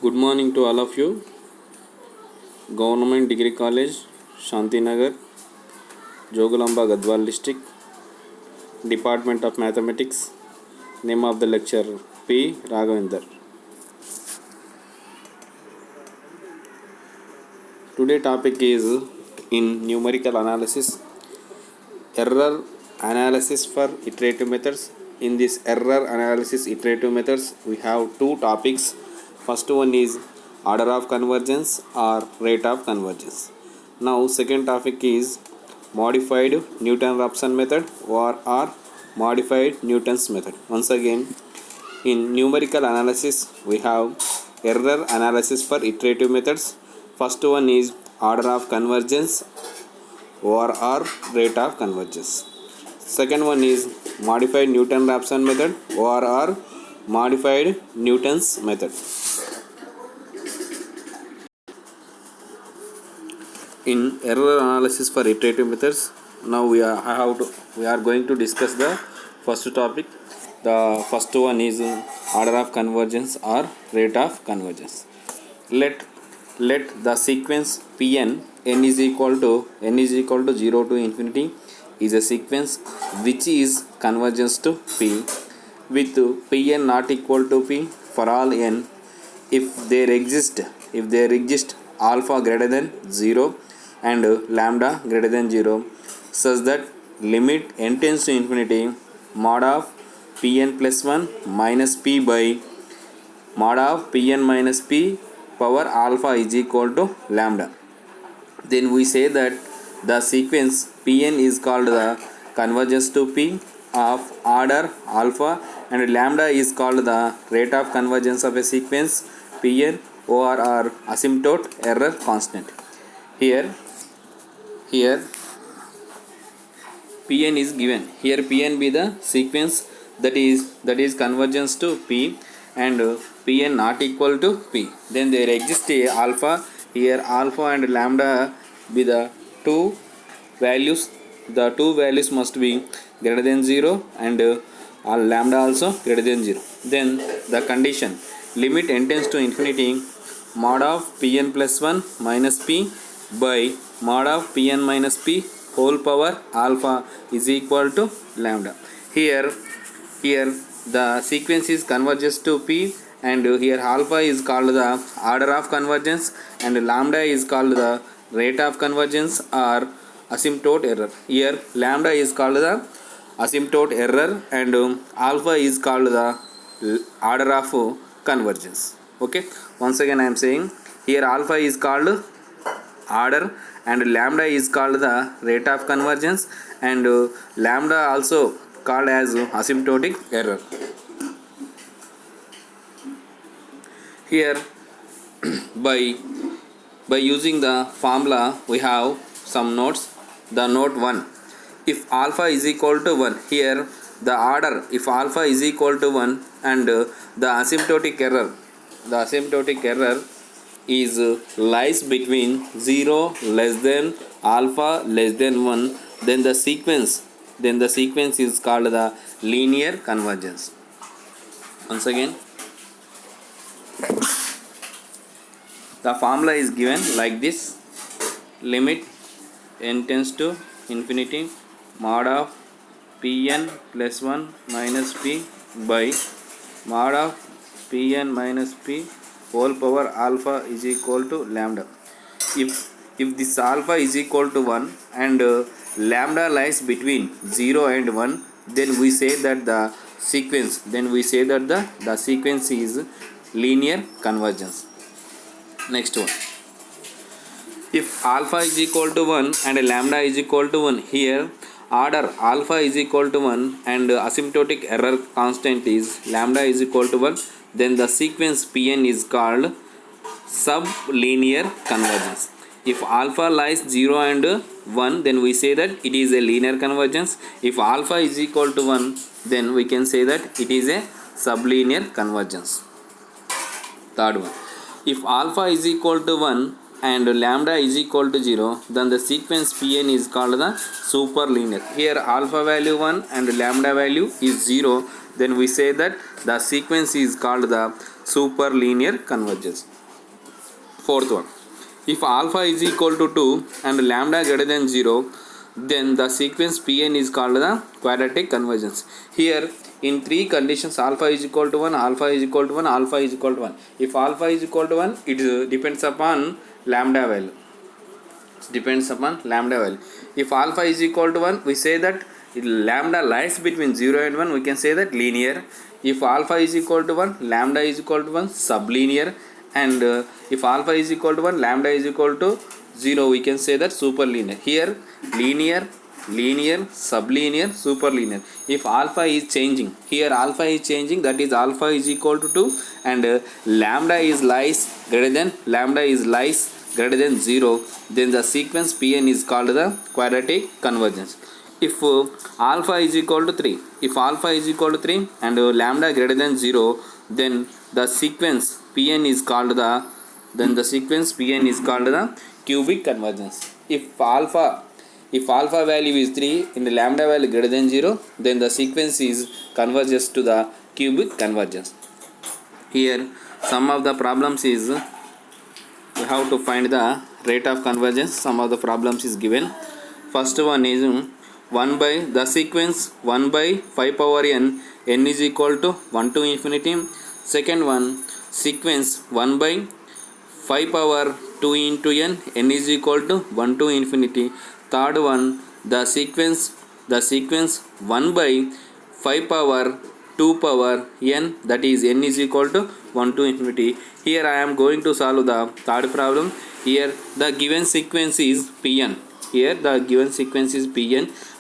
Good morning to all of you. Government Degree College, Shantinagar, Jogulamba, Gadwal District, Department of Mathematics. Name of the lecturer P. Raghavendra. Today topic is in numerical analysis, error analysis for iterative methods. In this error analysis iterative methods, we have two topics. First one is order of convergence or rate of convergence. Now second topic is modified Newton-Raphson method or modified Newton's method. Once again, in numerical analysis we have error analysis for iterative methods. First one is order of convergence or rate of convergence. Second one is modified Newton-Raphson method or modified Newton's method. In error analysis for iterative methods, now we are going to discuss the first topic. The first one is order of convergence or rate of convergence. Let the sequence Pn n is equal to 0 to infinity is a sequence which is convergence to P with Pn not equal to P for all n if there exist alpha greater than 0 and lambda greater than 0 such that limit n tends to infinity mod of Pn plus 1 minus P by mod of Pn minus P power alpha is equal to lambda. Then we say that the sequence Pn is called the convergence to P of order alpha and lambda is called the rate of convergence of a sequence Pn or asymptote error constant. Here Pn is given. Here Pn be the sequence that is convergence to P and Pn not equal to P. Then there exists a alpha. Here alpha and lambda be the two values. The two values must be greater than 0 and lambda also greater than 0. Then the condition limit n tends to infinity mod of Pn plus 1 minus P by mod of Pn minus P whole power alpha is equal to lambda. Here the sequence is converges to P and here alpha is called the order of convergence and lambda is called the rate of convergence or asymptote error. Here lambda is called the asymptote error and alpha is called the order of convergence. Okay, once again I am saying here alpha is called order and lambda is called the rate of convergence and lambda also called as asymptotic error. Here by using the formula we have some notes. The note 1, if alpha is equal to 1, here the order if alpha is equal to 1 and the asymptotic error is lies between 0 less than alpha less than 1, then the sequence is called the linear convergence. Once again, the formula is given like this: limit n tends to infinity mod of Pn plus 1 minus P by mod of Pn minus P whole power alpha is equal to lambda. If this alpha is equal to 1 and lambda lies between 0 and 1, then we say that the sequence is linear convergence. Next one, if alpha is equal to 1 and lambda is equal to 1, here order alpha is equal to 1 and asymptotic error constant is lambda is equal to 1, then the sequence Pn is called sublinear convergence. If alpha lies 0 and 1, then we say that it is a linear convergence. If alpha is equal to 1, then we can say that it is a sublinear convergence. Third one, if alpha is equal to 1 and lambda is equal to 0, then the sequence Pn is called the superlinear. Here alpha value 1 and lambda value is 0, then we say that the sequence is called the superlinear convergence. Fourth one, if alpha is equal to 2 and lambda greater than 0, then the sequence Pn is called the quadratic convergence. Here in three conditions, alpha is equal to 1, alpha is equal to 1, alpha is equal to 1. If alpha is equal to 1, it depends upon lambda value. It depends upon lambda value. If alpha is equal to 1, we say that lambda lies between 0 and 1, we can say that linear. If alpha is equal to 1, lambda is equal to 1, sublinear. And if alpha is equal to 1, lambda is equal to 0, we can say that superlinear. Here linear, linear, sublinear, superlinear. If alpha is changing, here alpha is changing, that is alpha is equal to 2 and lambda is greater than 0, then the sequence Pn is called the quadratic convergence. If alpha is equal to 3, and lambda greater than 0, then the sequence Pn is called the cubic convergence. If alpha value is 3 and lambda value greater than 0, then the sequence is converges to the cubic convergence. Here some of the problems is we have to find the rate of convergence. Some of the problems is given. First one is 1 by the sequence 1 by 5 power n is equal to 1 to infinity. Second one, sequence 1 by 5 power 2 into n is equal to 1 to infinity. Third one, the sequence 1 by 5 power 2 power n, that is n is equal to 1 to infinity. Here I am going to solve the third problem. Here the given sequence is Pn.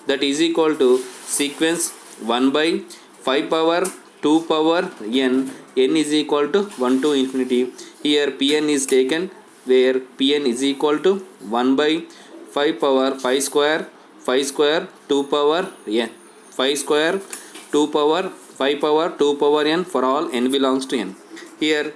That is equal to sequence 1 by 5 power 2 power n is equal to 1 to infinity. Here Pn is taken, where Pn is equal to 1 by 5 power 5 square 2 power n, 5 square 2 power 5 power 2 power n for all n belongs to n. Here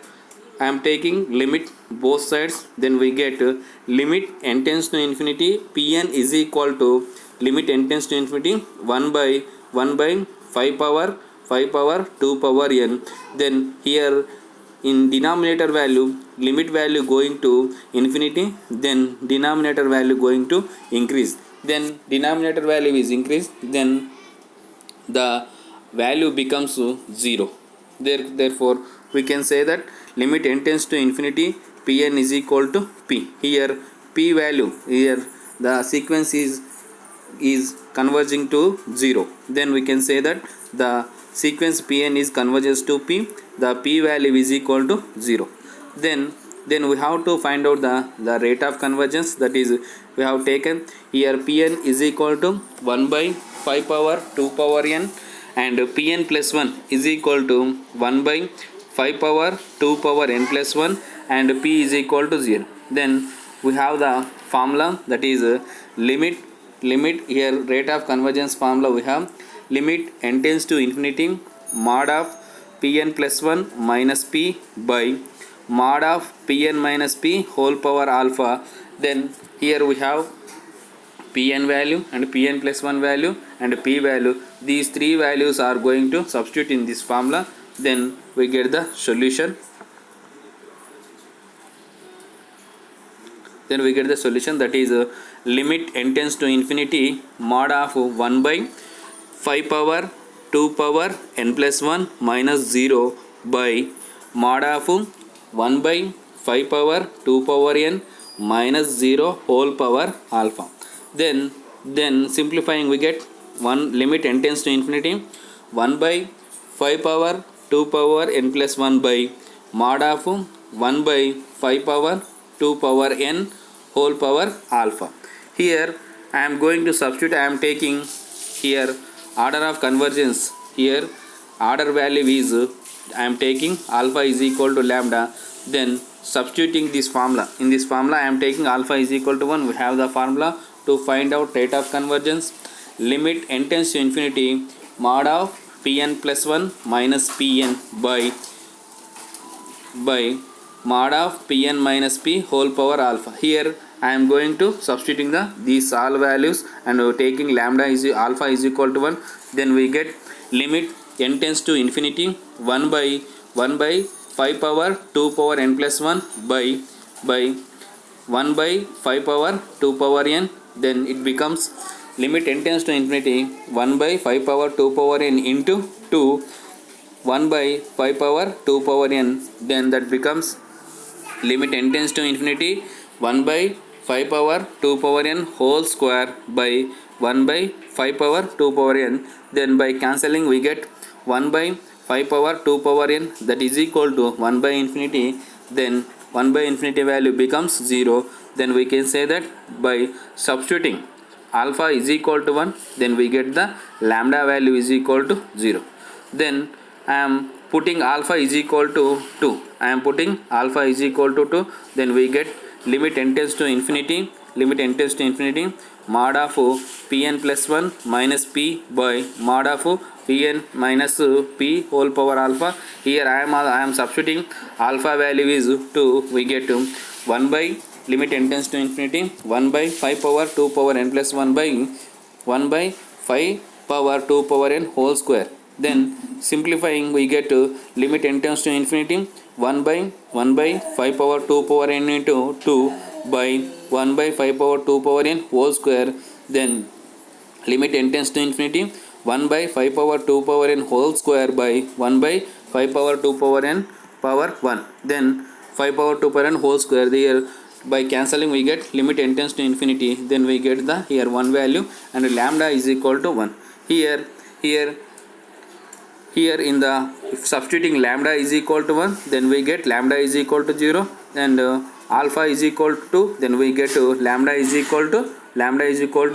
I am taking limit both sides, then we get limit n tends to infinity, Pn is equal to limit n tends to infinity 1 by 5 power 2 power n. Then here in denominator value, limit value going to infinity, then denominator value going to increase. Then denominator value is increased, then the value becomes 0. Therefore we can say that limit n tends to infinity, Pn is equal to p. Here p value, here the sequence is converging to 0. Then we can say that the sequence Pn is converges to p, the p value is equal to 0. Then we have to find out the rate of convergence. That is, we have taken here Pn is equal to 1 by 5 power 2 power n, and Pn plus 1 is equal to 1 by 5 power 2 power n plus 1, and p is equal to 0. Then we have the formula, that is limit here rate of convergence formula. We have limit n tends to infinity mod of Pn plus 1 minus p by mod of Pn minus p whole power alpha. Then here we have Pn value and Pn plus 1 value and p value. These three values are going to substitute in this formula. Then we get the solution. That is limit n tends to infinity mod of 1 by 5 power 2 power n plus 1 minus 0 by mod of 1 by 5 power 2 power n minus 0 whole power alpha. Then simplifying, we get limit n tends to infinity 1 by 5 power 2 power n plus 1 by mod of 1 by 5 power 2 power n whole power alpha. Here I am going to substitute. I am taking here order of convergence. Here order value is I am taking alpha is equal to lambda. Then substituting this formula. In this formula I am taking alpha is equal to 1. We have the formula to find out rate of convergence. Limit n tends to infinity mod of Pn plus 1 minus Pn by mod of Pn minus p whole power alpha. Here I am going to substituting these all values and taking lambda is alpha is equal to 1. Then we get limit n tends to infinity 1 by 5 power 2 power n plus 1 by by 1 by 5 power 2 power n, then it becomes limit n tends to infinity 1 by 5 power 2 power n into 2 1 by 5 power 2 power n, then that becomes limit n tends to infinity 1 by 5 power 2 power n whole square by 1 by 5 power 2 power n, then by cancelling we get 1 by 5 power 2 power n, that is equal to 1 by infinity, then 1 by infinity value becomes 0. Then we can say that by substituting alpha is equal to 1, then we get the lambda value is equal to 0. Then I am putting alpha is equal to 2. I am putting alpha is equal to 2. Then we get limit n tends to infinity. Limit n tends to infinity. Mod of Pn plus 1 minus P by mod of Pn minus P whole power alpha. Here I am substituting alpha value is 2. We get 1 by limit n tends to infinity 1 by 5 power 2 power n plus 1 by 1 by 5 power 2 power n whole square. Then simplifying we get limit n tends to infinity 1 by 5 power 2 power n into 2 by 1 by 5 power 2 power n whole square. Then limit n tends to infinity 1 by 5 power 2 power n whole square by 1 by 5 power 2 power n power 1. Then 5 power 2 power n whole square. There by cancelling we get limit n tends to infinity. Then we get the here 1 value and lambda is equal to 1. Here in the if substituting lambda is equal to 1, then we get lambda is equal to 0, and alpha is equal to 2, then we get lambda is equal to lambda is equal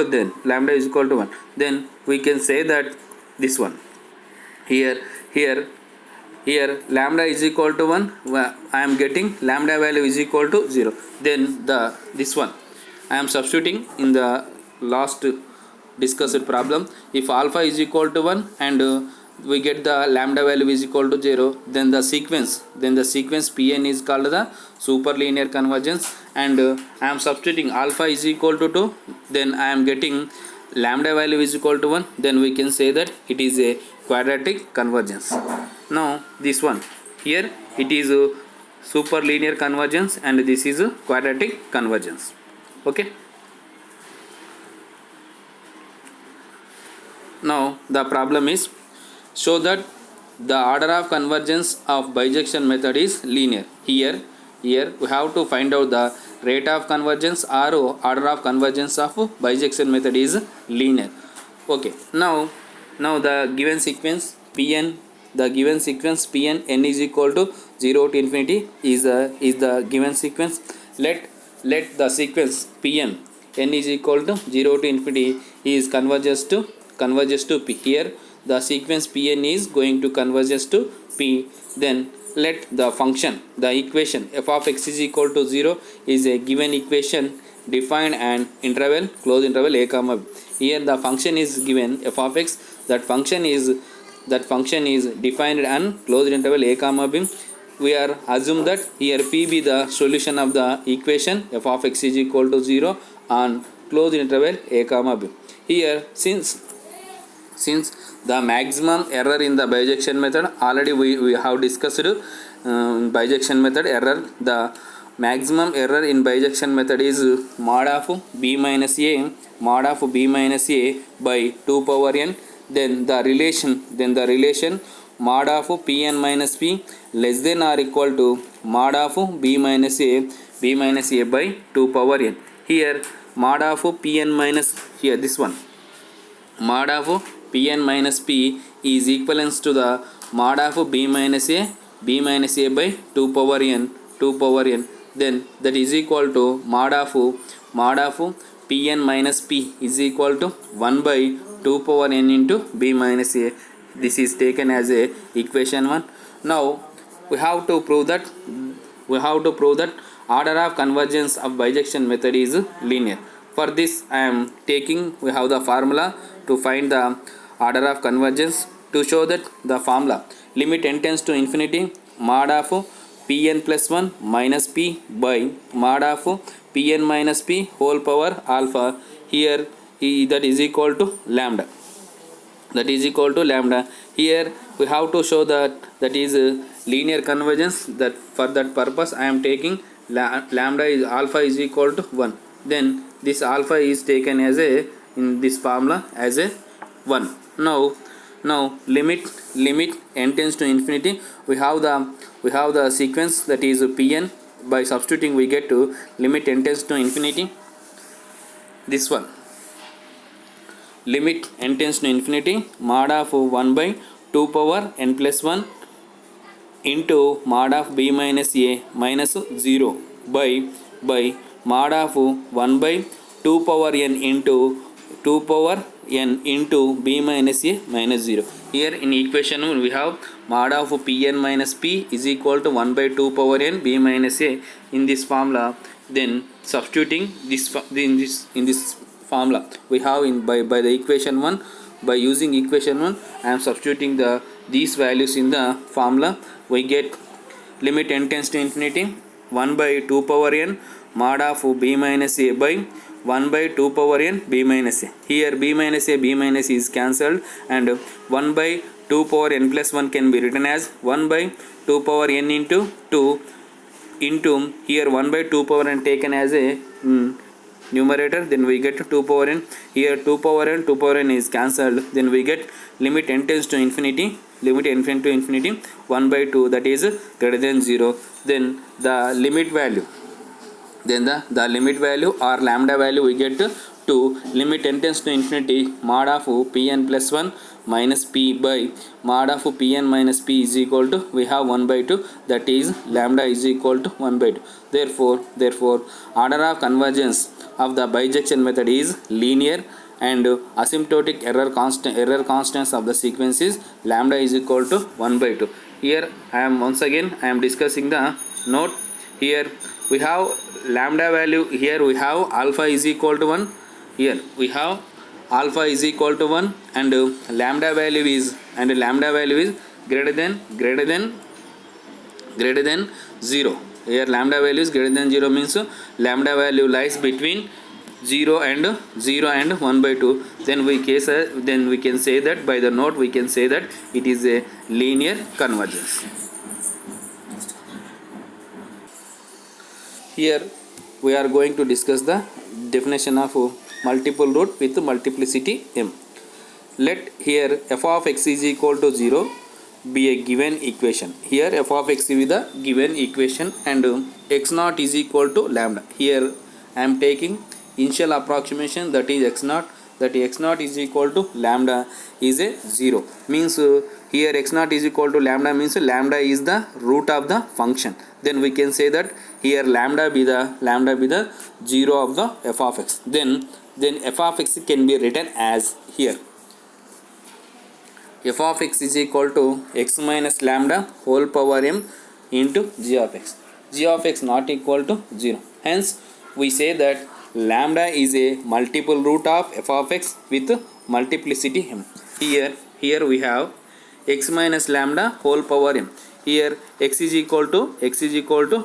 to 1. Then we can say that this one here lambda is equal to 1, I am getting lambda value is equal to 0. Then this one I am substituting in the last discussed problem. If alpha is equal to 1 and we get the lambda value is equal to 0, then the sequence Pn is called the superlinear convergence, and I am substituting alpha is equal to 2, then I am getting lambda value is equal to 1, then we can say that it is a quadratic convergence. Now this one here it is a superlinear convergence and this is a quadratic convergence. Okay, now the problem is show that the order of convergence of bijection method is linear. Here we have to find out the rate of convergence or order of convergence of bijection method is linear. Okay, now the given sequence Pn n is equal to 0 to infinity is the given sequence. Let the sequence Pn n is equal to 0 to infinity is converges to P. Here the sequence Pn is going to converges to P. Then let the function, the equation f of x is equal to 0 is a given equation defined and interval close interval a comma b. Here the function is given f of x, that function is defined and closed interval a comma b. We are assume that here P be the solution of the equation f of x is equal to 0 on closed interval a comma b. Here since the maximum error in the bijection method already we have discussed bijection method error. The maximum error in bijection method is mod of b minus a by 2 power n. Then the relation mod of Pn minus p less than or equal to mod of b minus a by 2 power n. Here mod of Pn minus, here this one mod of Pn minus p is equivalent to the mod of b minus a by 2 power n. Then that is equal to mod of Pn minus p is equal to 1 by 2 power n into b minus a. This is taken as a equation 1. Now we have to prove that order of convergence of bijection method is linear. For this we have the formula to find the order of convergence. To show that the formula limit n tends to infinity mod of Pn plus 1 minus p by mod of Pn minus p whole power alpha. Here that is equal to lambda. Here we have to show that is linear convergence. That for that purpose I am taking lambda is alpha is equal to 1, then this alpha is taken as a in this formula as a 1. Now limit n tends to infinity. We have the sequence that is Pn. By substituting we get to limit n tends to infinity, this one, limit n tends to infinity mod of 1 by 2 power n plus 1 into mod of b minus a minus 0 by mod of 1 by 2 power n into 2 power n into b minus a minus 0. Here in equation 1 we have mod of pn minus p is equal to 1 by 2 power n b minus a in this formula. Then substituting this in this formula we have in by the equation 1, by using equation 1 I am substituting these values in the formula. We get limit n tends to infinity 1 by 2 power n mod of b minus a by 1 by 2 power n b minus a. Here b minus a is cancelled, and 1 by 2 power n plus 1 can be written as 1 by 2 power n into 2 into here 1 by 2 power n taken as a numerator, then we get 2 power n. Here 2 power n is cancelled, then we get limit n tends to infinity, limit n tends to infinity 1 by 2, that is greater than 0. Then the limit value, then the limit value or lambda value we get to limit n tends to infinity mod of pn plus 1 minus p by mod of pn minus p is equal to, we have 1 by 2, that is lambda is equal to 1 by 2. Therefore order of convergence of the bijection method is linear, and asymptotic error constants of the sequence is lambda is equal to 1 by 2. Here I am discussing the note. Here we have lambda value, here we have alpha is equal to 1, here we have alpha is equal to 1, and lambda value is greater than 0. Here lambda value is greater than 0 means lambda value lies between 0 and 1 by 2. Then we can say that by the note we can say that it is a linear convergence. Here we are going to discuss the definition of multiple root with multiplicity m. Let here f of x is equal to 0 be a given equation. Here f of x is the given equation, and x naught is equal to lambda. Here I am taking initial approximation, that is x naught, that x naught is equal to lambda is a 0, means here x naught is equal to lambda means lambda is the root of the function. Then we can say that here lambda be the 0 of the f of x. Then f of x can be written as here f of x is equal to x minus lambda whole power m into g of x. G of x not equal to 0. Hence we say that lambda is a multiple root of f of x with multiplicity m. Here we have x minus lambda whole power m. Here x is equal to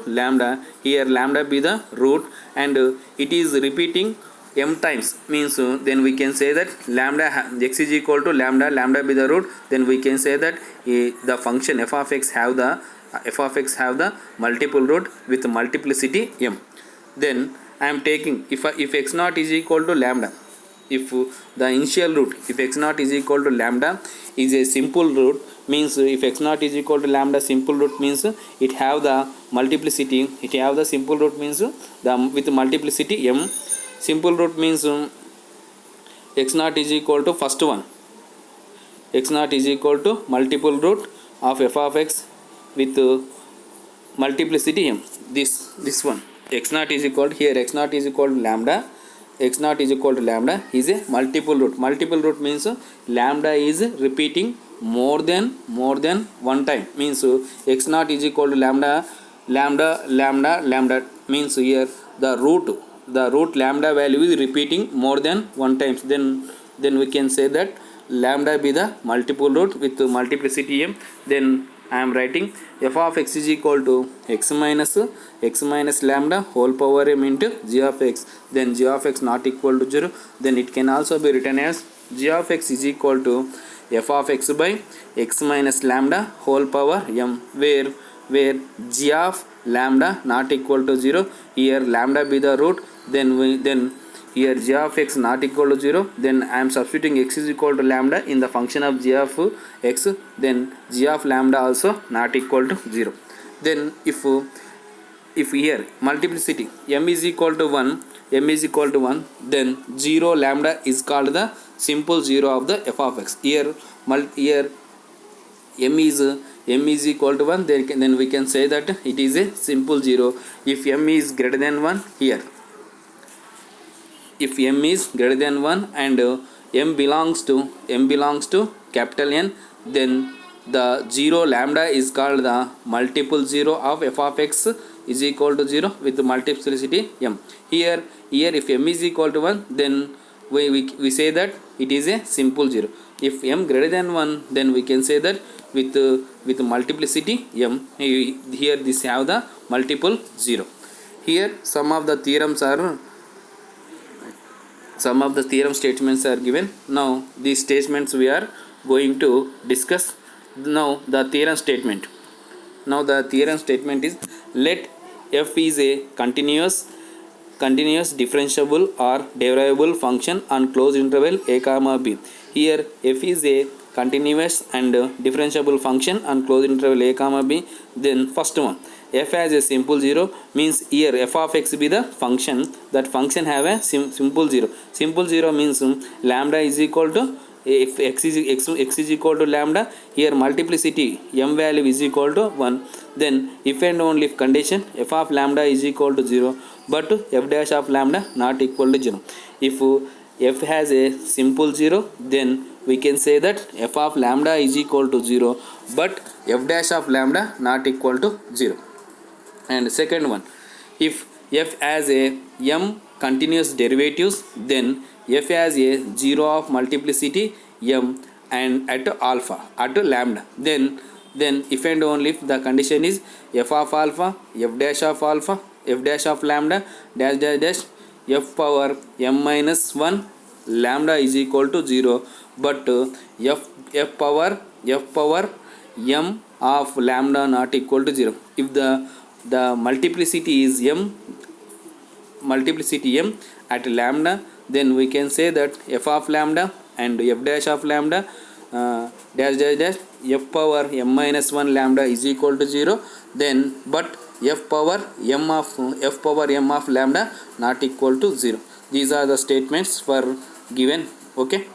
lambda. Here lambda be the root, and it is repeating m times, means then we can say that lambda x is equal to lambda be the root. Then we can say that the function f of x have the multiple root with multiplicity m. Then I am taking if x naught is equal to lambda, if the initial root if x naught is equal to lambda is a simple root, means if x naught is equal to lambda simple root means it have the multiplicity, it have the simple root means the with multiplicity m. Simple root means x naught is equal to first one, x naught is equal to multiple root of f of x with multiplicity m. This one x naught is equal to, here x naught is equal to lambda, x naught is equal to lambda is a multiple root. Multiple root means lambda is repeating more than one time, means x naught is equal to lambda means here the root lambda value is repeating more than one times. Then we can say that lambda be the multiple root with multiplicity m. Then I am writing f of x is equal to x minus lambda whole power m into g of x. Then g of x not equal to 0. Then it can also be written as g of x is equal to f of x by x minus lambda whole power m, where g of lambda not equal to 0. Here lambda be the root, then here g of x not equal to 0, then I am substituting x is equal to lambda in the function of g of x, then g of lambda also not equal to 0. Then if here multiplicity m is equal to 1, then 0 lambda is called the simple 0 of the f of x. Here m is equal to 1, then we can say that it is a simple 0. If m is greater than 1, here if m is greater than 1 and m belongs to capital N, then the 0 lambda is called the multiple 0 of f of x is equal to 0 with the multiplicity m. Here if m is equal to 1, then we say that it is a simple 0. If m greater than 1, then we can say that with multiplicity m. Here this have the multiple 0. Here some of the theorem statements are given. Now these statements we are going to discuss. Now the theorem statement is, let f is a continuous differentiable or derivable function on closed interval a comma b. Here f is a continuous and differentiable function on closed interval a comma b. Then first one, f has a simple 0, means here f of x be the function, that function have a simple 0. Simple 0 means lambda is equal to, if x is equal to lambda, here multiplicity m value is equal to 1. Then if and only if condition, f of lambda is equal to 0 but f dash of lambda not equal to 0. If f has a simple 0, then we can say that f of lambda is equal to 0 but f dash of lambda not equal to 0. And second one, if f has a m continuous derivatives, then f has a 0 of multiplicity m and at alpha, at lambda, then if and only if the condition is f of alpha, f dash of alpha, f dash of lambda dash dash dash f power m minus 1 lambda is equal to 0 but f power m of lambda not equal to 0. If the multiplicity is m at lambda, then we can say that f of lambda and f dash of lambda dash dash dash f power m minus 1 lambda is equal to 0, then but f power m of lambda not equal to 0. These are the statements for given. Okay,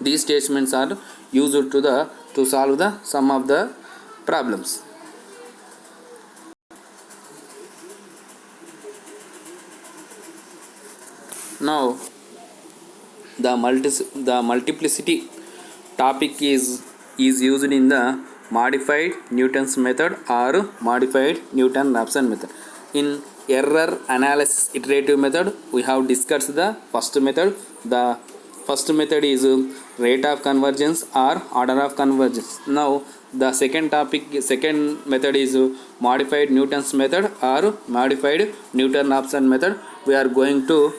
these statements are used to solve the some of the problems. Now the multiplicity topic is used in the modified Newton's method or modified Newton-Raphson method. In error analysis iterative method, we have discussed the first method. The first method is rate of convergence or order of convergence. Now the second method is modified Newton's method or modified Newton-Raphson method. We are going to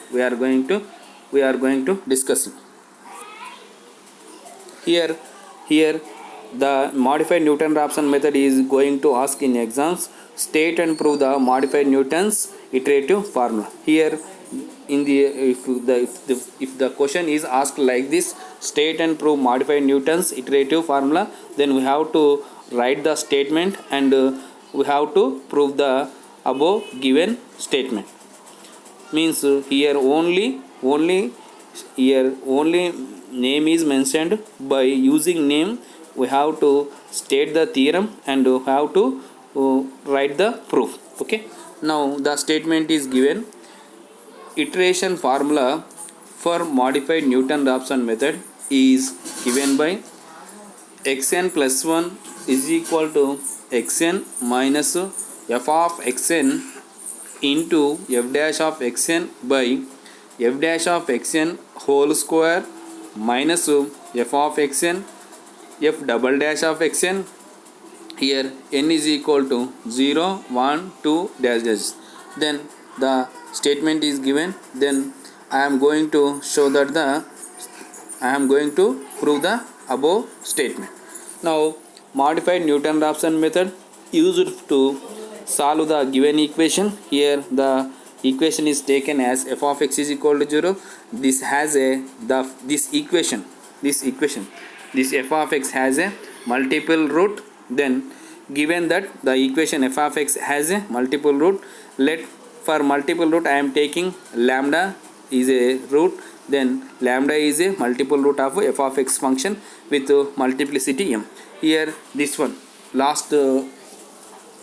discuss here. The modified Newton-Raphson method is going to ask in exams, state and prove the modified Newton's iterative formula. Here in the if the question is asked like this, state and prove modified Newton's iterative formula, then we have to write the statement and we have to prove the above given statement. Means here only name is mentioned. By using name we have to state the theorem and we have to write the proof. Okay, now the statement is given. Iteration formula for modified Newton-Raphson method is given by xn plus 1 is equal to xn minus f of xn into f dash of xn by f dash of xn whole square minus f of xn f double dash of xn. Here n is equal to 0, 1, 2 dash dash. Then the statement is given. Then I am going to prove the above statement. Now modified Newton-Raphson method used to solve the given equation. Here the equation is taken as f of x is equal to 0. This has a this f of x has a multiple root. Then given that the equation f of x has a multiple root, let for multiple root I am taking lambda is a root, then lambda is a multiple root of f of x function with multiplicity m. Here this one last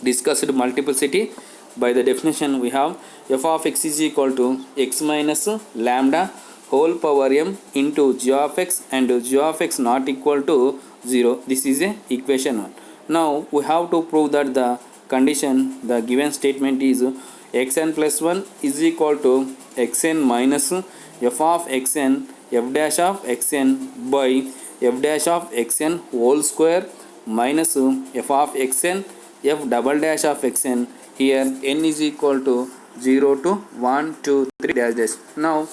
discussed multiplicity. By the definition we have f of x is equal to x minus lambda whole power m into g of x, and g of x not equal to 0. This is a equation 1. Now we have to prove that the condition, the given statement is xn plus 1 is equal to xn minus f of xn f dash of xn by f dash of xn whole square minus f of xn f double dash of xn. Here n is equal to 0 to 1 2 3 dash dash. Now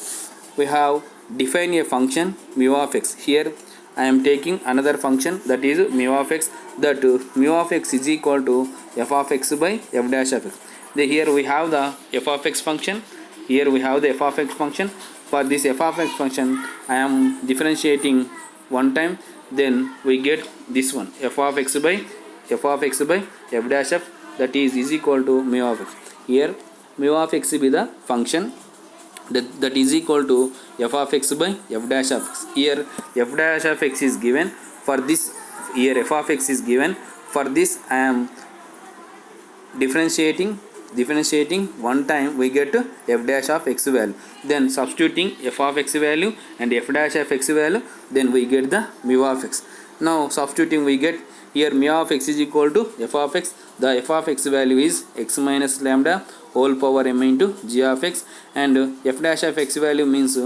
we have defined a function mu of x. Here I am taking another function, that is mu of x, that mu of x is equal to f of x by f dash of x. Here we have the f of x function. Here we have the f of x function. For this f of x function I am differentiating one time, then we get this one f of x by f dash of, that is equal to mu of x. Here mu of x be the function that is equal to f of x by f dash of x. Here f dash of x is given. For this, here f of x is given. For this I am differentiating one time, we get f dash of x value, then substituting f of x value and f dash of x value, then we get the mu of x. Now substituting we get here mu of x is equal to f of x. The f of x value is x minus lambda whole power m into g of x, and f dash of x value means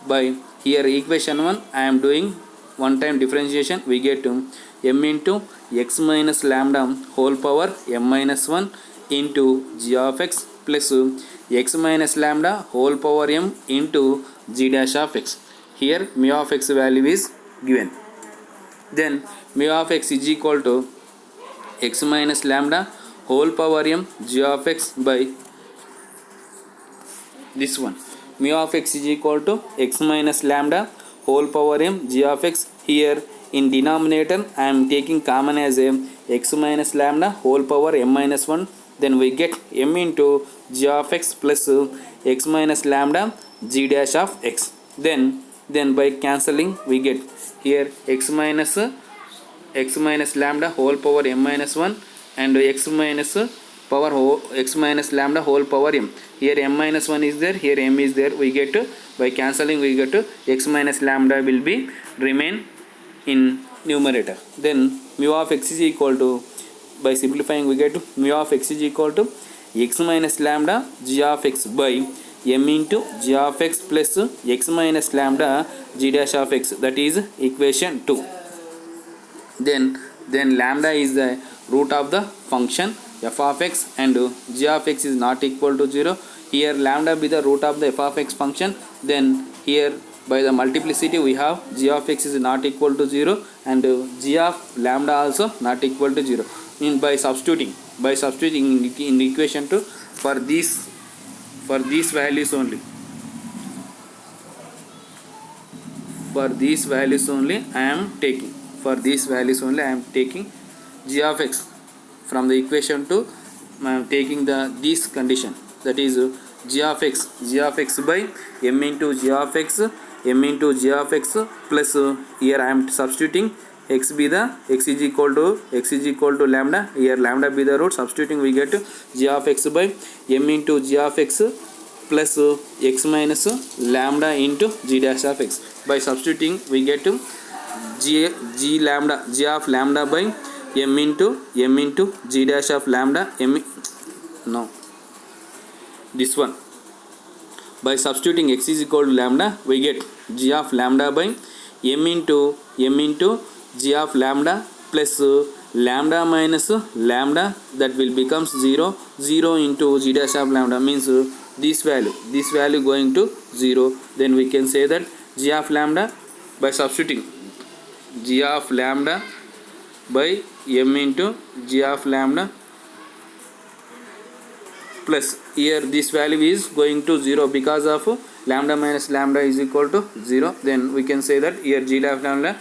by here equation 1 I am doing one time differentiation, we get m into x minus lambda whole power m minus 1 into g of x plus x minus lambda whole power m into g dash of x. Here mu of x value is given. Then mu of x is equal to x minus lambda whole power m g of x by this one. Mu of x is equal to x minus lambda whole power m g of x. Here in denominator I am taking common as a x minus lambda whole power m minus 1, then we get m into g of x plus x minus lambda g dash of x. Then by cancelling we get here x minus lambda whole power m minus 1 and x minus lambda whole power m. Here m minus 1 is there, here m is there, we get by cancelling we get x minus lambda will be remain in numerator. Then mu of x is equal to, by simplifying we get mu of x is equal to x minus lambda g of x by m into g of x plus x minus lambda g dash of x, that is equation 2. Then lambda is the root of the function f of x and g of x is not equal to 0. Here lambda be the root of the f of x function. Then here by the multiplicity we have g of x is not equal to 0 and g of lambda also not equal to 0. By substituting in equation 2 for these values only, I am taking, g of x from the equation 2 I am taking this condition, that is g of x by m into g of x plus here I am substituting x is equal to lambda. Here lambda be the root, substituting we get g of x by m into g of x plus x minus lambda into g dash of x. By substituting we get g of lambda by m into g dash of lambda this one. By substituting x is equal to lambda, we get g of lambda by m into g of lambda plus lambda minus lambda, that will becomes 0 into g dash of lambda, means this value going to 0. Then we can say that g of lambda, by substituting g of lambda by m into g of lambda plus here this value is going to 0 because of lambda minus lambda is equal to 0. Then we can say that here g of lambda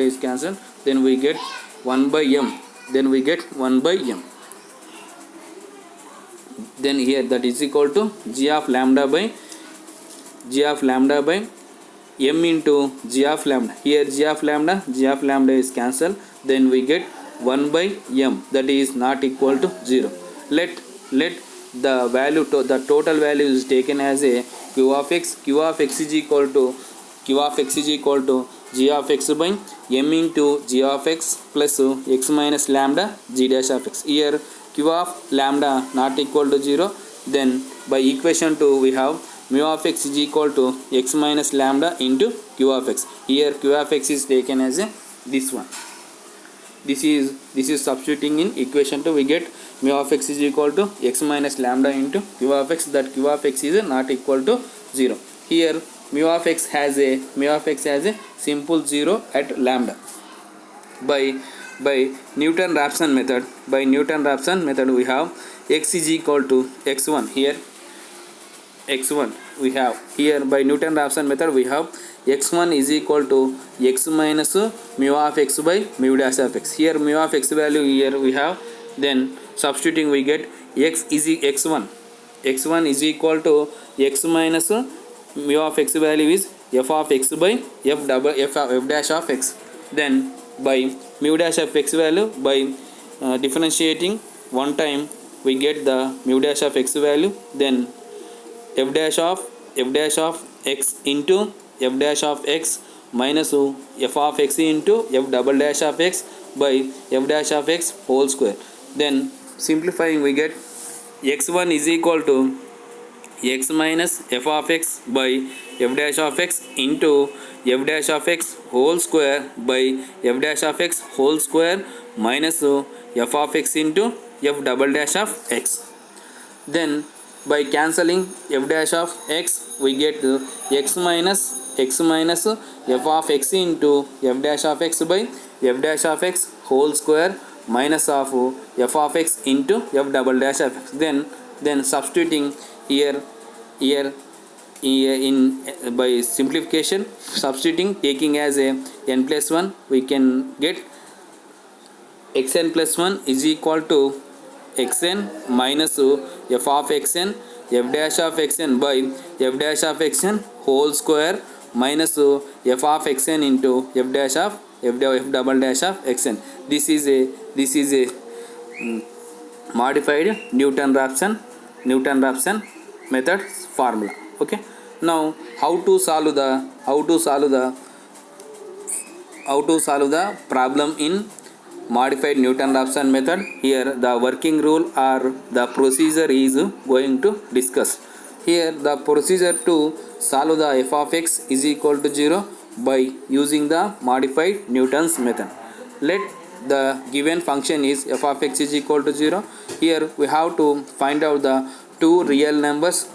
is cancelled. Then we get 1 by m. Then we get 1 by m. Then here that is equal to g of lambda by m into g of lambda. Here g of lambda is cancelled. Then we get 1 by m, that is not equal to 0. Let the value the total value is taken as a q of x is equal to g of x by m into g of x plus x minus lambda g dash of x. Here q of lambda not equal to 0. Then by equation 2 we have mu of x is equal to x minus lambda into q of x. Here q of x is taken as a this one. This is substituting in equation 2. We get mu of x is equal to x minus lambda into q of x. That q of x is not equal to 0. Here mu of x has a simple 0 at lambda. By Newton-Raphson method, we have x is equal to x1. Here x1 we have, here by Newton-Raphson method we have x1 is equal to x minus mu of x by mu dash of x. Here mu of x value here we have. Then substituting we get x1 is equal to x minus mu of x value is f of x by f dash of x. Then by mu dash of x value, by differentiating one time we get the mu dash of x value. Then f dash of x into f dash of x minus f of x into f double dash of x by f dash of x whole square. Then simplifying we get x1 is equal to x minus f of x by f dash of x into f dash of x whole square by f dash of x whole square minus f of x into f double dash of x. Then by cancelling f dash of x we get x minus f of x into f dash of x by f dash of x whole square minus of f of x into f double dash of x. Then substituting here in by simplification, substituting taking as a n plus 1, we can get xn plus 1 is equal to xn minus f of xn f dash of xn by f dash of xn whole square minus f of xn into f dash of f double dash of xn. This is a modified Newton-Raphson method formula. Okay, now how to solve the problem in modified Newton-Raphson method. Here the working rule or the procedure is going to discuss. Here the procedure to solve the f of x is equal to 0 by using the modified Newton's method. Let the given function is f of x is equal to 0. Here we have to find out the two real numbers.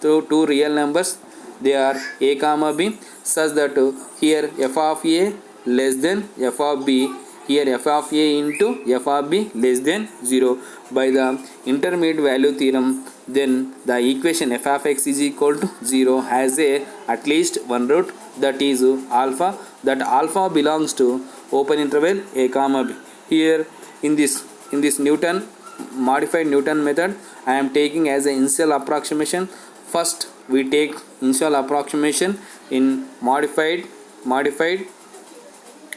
Two real numbers, they are a comma b, such that here f of a less than f of b, here f of a into f of b less than 0 by the intermediate value theorem. Then the equation f of x is equal to 0 has at least one root, that is alpha. That alpha belongs to open interval a comma b. Here in this modified Newton method, I am taking as an initial approximation. First we take initial approximation in modified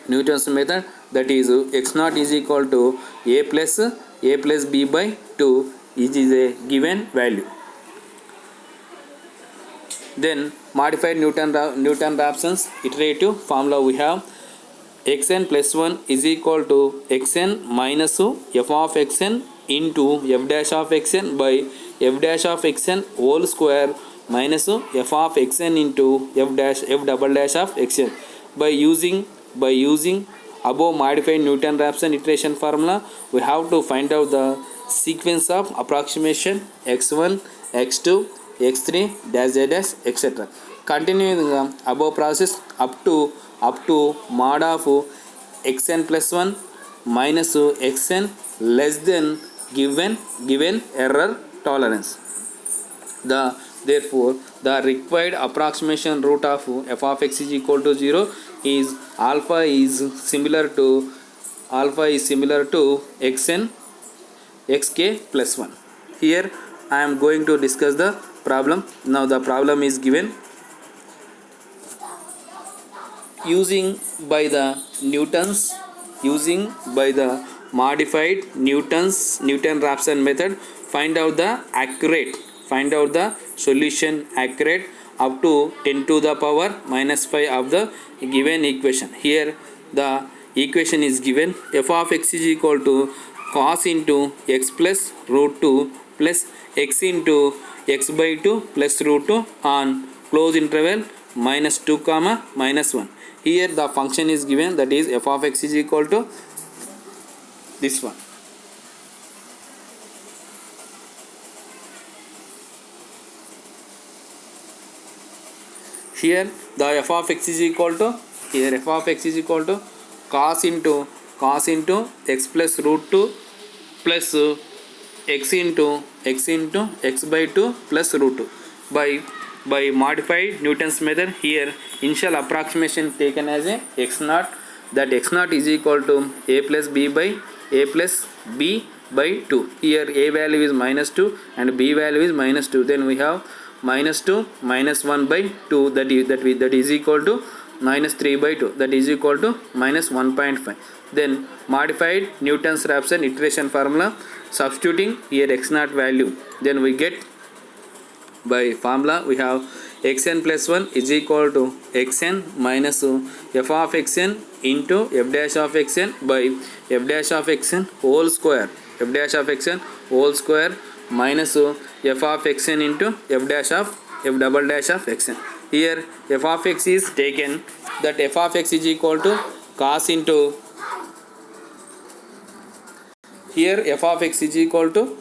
Newton's method, that is x naught is equal to a plus b by 2, which is a given value. Then modified Newton-Raphson's iterative formula we have xn plus 1 is equal to xn minus f of xn into f dash of xn by f dash of xn whole square minus f of xn into f double dash of xn. By using above modified Newton-Raphson iteration formula, we have to find out the sequence of approximation x1, x2, x3 dash dash etc. Continuing the above process up to mod of xn plus 1 minus xn less than given error tolerance. Therefore the required approximation root of f of x is equal to 0 is alpha is similar to xn xk plus 1. Here I am going to discuss the problem. Now the problem is given using by the modified Newton-Raphson method. Find out the solution accurate up to 10 to the power minus 5 of the given equation. Here the equation is given f of x is equal to cos into x plus root 2 plus x into x by 2 plus root 2 on close interval minus 2 comma minus 1. Here the function is given, that is f of x is equal to this one. Here the f of x is equal to cos into x plus root 2 plus x into x by 2 plus root 2 by modified Newton's method. Here initial approximation taken as a x naught, that x naught is equal to a plus b by 2. Here a value is minus 2 and b value is minus 2. Then we have minus 2 minus 1 by 2, that is equal to minus 3 by 2, that is equal to minus 1.5. Then modified Newton's-Raphson iteration formula, substituting here x naught value, then we get by formula we have xn plus 1 is equal to xn minus f of xn into f dash of xn by f dash of xn whole square minus f of xn into f double dash of xn. Here f of x is taken, that f of x is equal to cos into, here f of x is equal to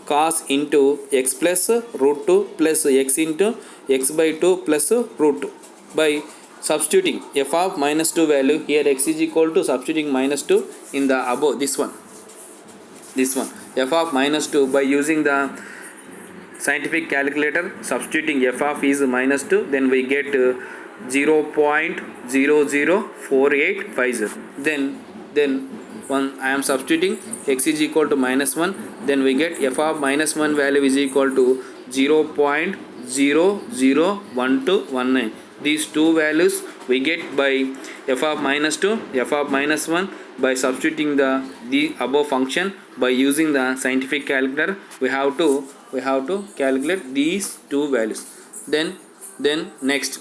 cos into x plus root 2 plus x into x by 2 plus root 2 by substituting f of minus 2 value. Here x is equal to substituting minus 2 in the above this one f of minus 2 by using the scientific calculator, substituting f of is minus 2, then we get 0.004850. Then one I am substituting x is equal to minus 1, then we get f of minus 1 value is equal to 0.001219. These two values we get by f of minus 2, f of minus 1 by substituting the above function by using the scientific calculator. We have to calculate these two values. Then next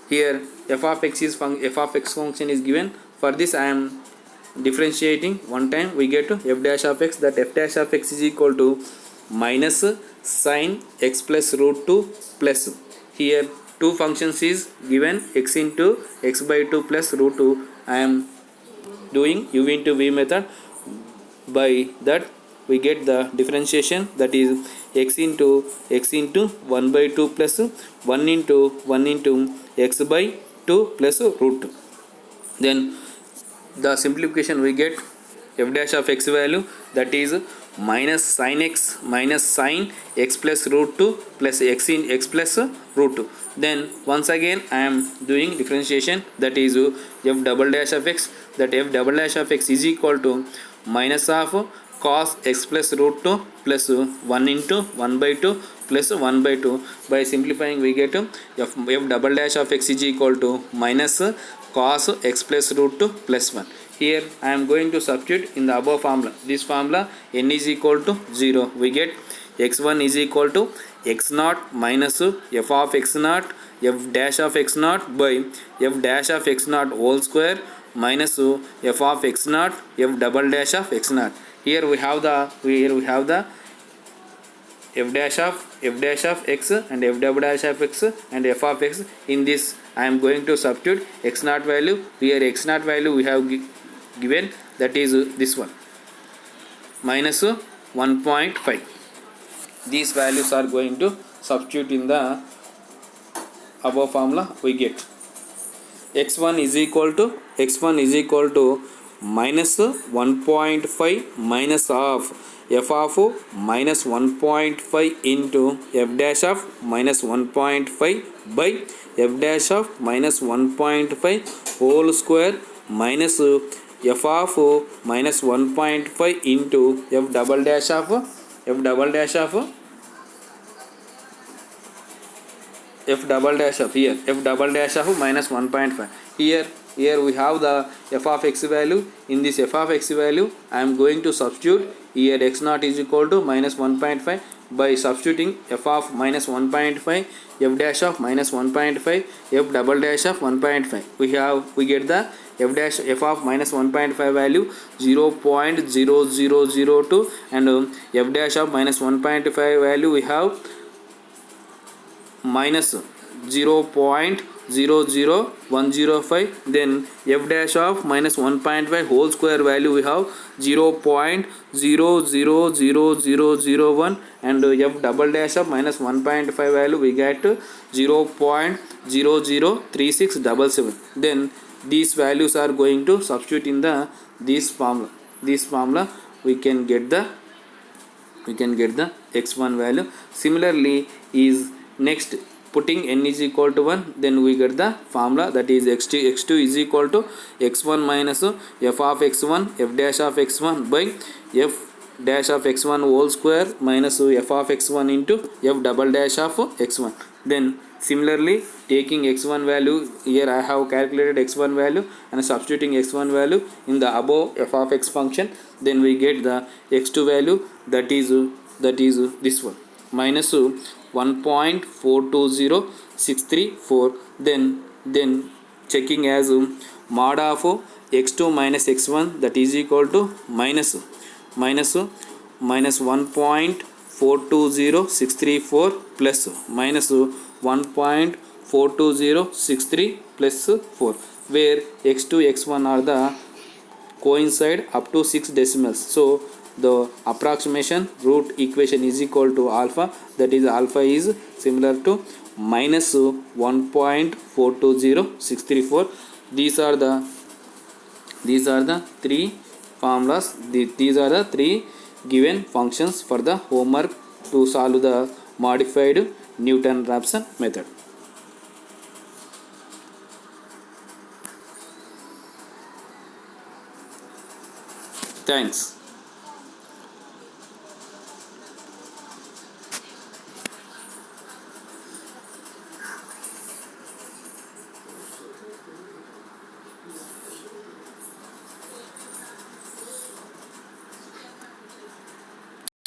here f of x function is given. For this I am differentiating one time, we get to f dash of x, that f dash of x is equal to minus sin x plus root 2 plus, here two functions is given, x into x by 2 plus root 2. I am doing u into v method. By that we get the differentiation, that is x into 1 by 2 plus 1 into x by 2 plus root 2. Then the simplification we get f dash of x value, that is minus sin x plus root 2 plus x in x plus root 2. Then once again I am doing differentiation, that is f double dash of x, that f double dash of x is equal to minus of cos x plus root 2 plus 1 into 1 by 2 plus 1 by 2. By simplifying we get f double dash of x is equal to minus cos x plus root 2 plus 1. Here I am going to substitute in the above formula. This formula n is equal to 0. We get x1 is equal to x naught minus f of x naught f dash of x naught by f dash of x naught whole square minus f of x naught f double dash of x naught. Here we have the f dash of x and f double dash of x and f of x. In this I am going to substitute x naught value. Here x naught value we have given, that is this one minus 1.5. These values are going to substitute in the above formula. We get x1 is equal to minus 1.5 minus of f of minus 1.5 into f dash of minus 1.5 by f dash of minus 1.5 whole square minus f of minus 1.5 into f double dash of f double dash of f double dash of here f double dash of minus 1.5. Here we have the f of x value. In this f of x value I am going to substitute here x naught is equal to minus 1.5 by substituting f of minus 1.5 f dash of minus 1.5 f double dash of 1.5. We get the f dash f of minus 1.5 value 0.0002 and f dash of minus 1.5 value we have minus 0.00105. Then f dash of minus 1.5 whole square value we have 0.000001 and f double dash of minus 1.5 value we get 0.003677. Then these values are going to substitute in the this formula we can get the x1 value. Similarly is next putting n is equal to 1, then we get the formula that is x2 is equal to x1 minus f of x1 f dash of x1 by f dash of x1 whole square minus f of x1 into f double dash of x1. Then similarly taking x1 value, here I have calculated x1 value and substituting x1 value in the above f of x function, then we get the x2 value that is this one minus 1.420634. Then checking as mod of x2 minus x1 that is equal to minus 1.420634 plus minus 1.42063 plus 4, where x2 x1 are the coincide up to 6 decimals. So the approximation root equation is equal to alpha, that is alpha is similar to minus 1.420634. These are the three formulas. These are the three given functions for the homework to solve the modified Newton-Raphson method. Thanks.